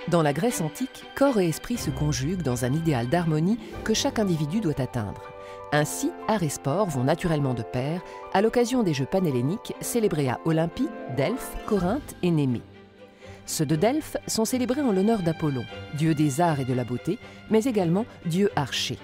Dans la Grèce antique, corps et esprit se conjuguent dans un idéal d'harmonie que chaque individu doit atteindre. Ainsi, art et sport vont naturellement de pair à l'occasion des Jeux panhelléniques célébrés à Olympie, Delphes, Corinthe et Némée. Ceux de Delphes sont célébrés en l'honneur d'Apollon, dieu des arts et de la beauté, mais également dieu archer.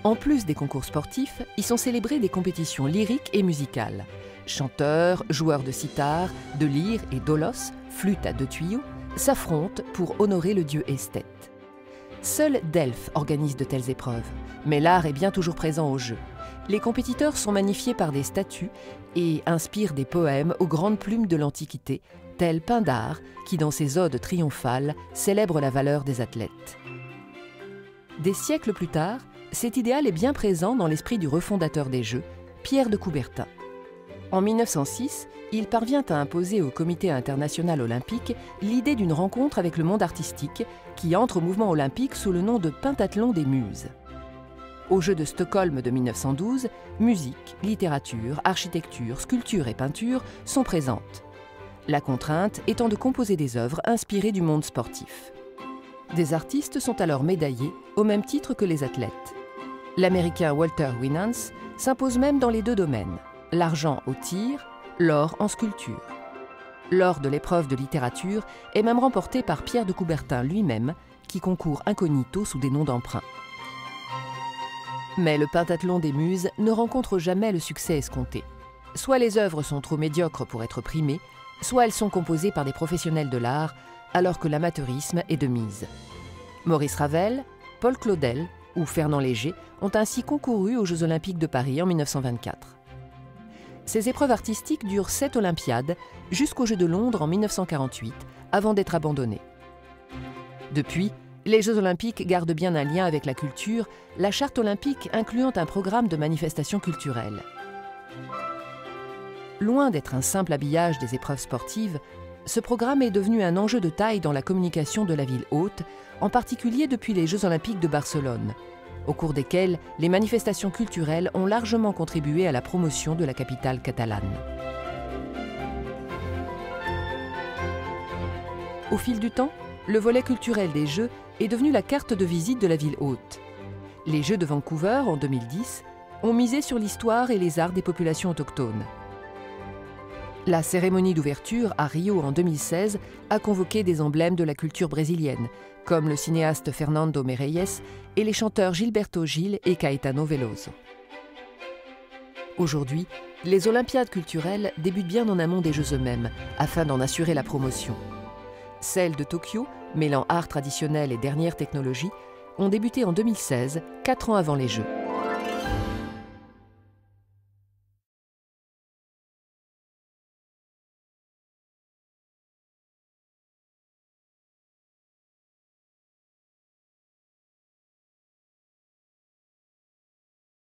En plus des concours sportifs, y sont célébrées des compétitions lyriques et musicales. Chanteurs, joueurs de sitar, de lyre et d'olos, flûte à 2 tuyaux, s'affrontent pour honorer le dieu esthète. Seul Delphes organise de telles épreuves, mais l'art est bien toujours présent au jeu. Les compétiteurs sont magnifiés par des statues et inspirent des poèmes aux grandes plumes de l'Antiquité, tel Pindare, qui dans ses odes triomphales célèbre la valeur des athlètes. Des siècles plus tard, cet idéal est bien présent dans l'esprit du refondateur des Jeux, Pierre de Coubertin. En 1906, il parvient à imposer au Comité international olympique l'idée d'une rencontre avec le monde artistique qui entre au mouvement olympique sous le nom de Pentathlon des Muses. Aux Jeux de Stockholm de 1912, musique, littérature, architecture, sculpture et peinture sont présentes. La contrainte étant de composer des œuvres inspirées du monde sportif. Des artistes sont alors médaillés au même titre que les athlètes. L'Américain Walter Winans s'impose même dans les 2 domaines, l'argent au tir, l'or en sculpture. L'or de l'épreuve de littérature est même remporté par Pierre de Coubertin lui-même, qui concourt incognito sous des noms d'emprunt. Mais le pentathlon des Muses ne rencontre jamais le succès escompté. Soit les œuvres sont trop médiocres pour être primées, soit elles sont composées par des professionnels de l'art, alors que l'amateurisme est de mise. Maurice Ravel, Paul Claudel ou Fernand Léger ont ainsi concouru aux Jeux olympiques de Paris en 1924. Ces épreuves artistiques durent 7 Olympiades jusqu'aux Jeux de Londres en 1948, avant d'être abandonnées. Depuis, les Jeux olympiques gardent bien un lien avec la culture, la charte olympique incluant un programme de manifestations culturelles. Loin d'être un simple habillage des épreuves sportives, ce programme est devenu un enjeu de taille dans la communication de la ville hôte, en particulier depuis les Jeux olympiques de Barcelone, au cours desquels les manifestations culturelles ont largement contribué à la promotion de la capitale catalane. Au fil du temps, le volet culturel des Jeux est devenu la carte de visite de la ville hôte. Les Jeux de Vancouver, en 2010, ont misé sur l'histoire et les arts des populations autochtones. La cérémonie d'ouverture à Rio en 2016 a convoqué des emblèmes de la culture brésilienne, comme le cinéaste Fernando Meirelles et les chanteurs Gilberto Gil et Caetano Veloso. Aujourd'hui, les Olympiades culturelles débutent bien en amont des Jeux eux-mêmes, afin d'en assurer la promotion. Celles de Tokyo, mêlant art traditionnel et dernières technologies, ont débuté en 2016, 4 ans avant les Jeux.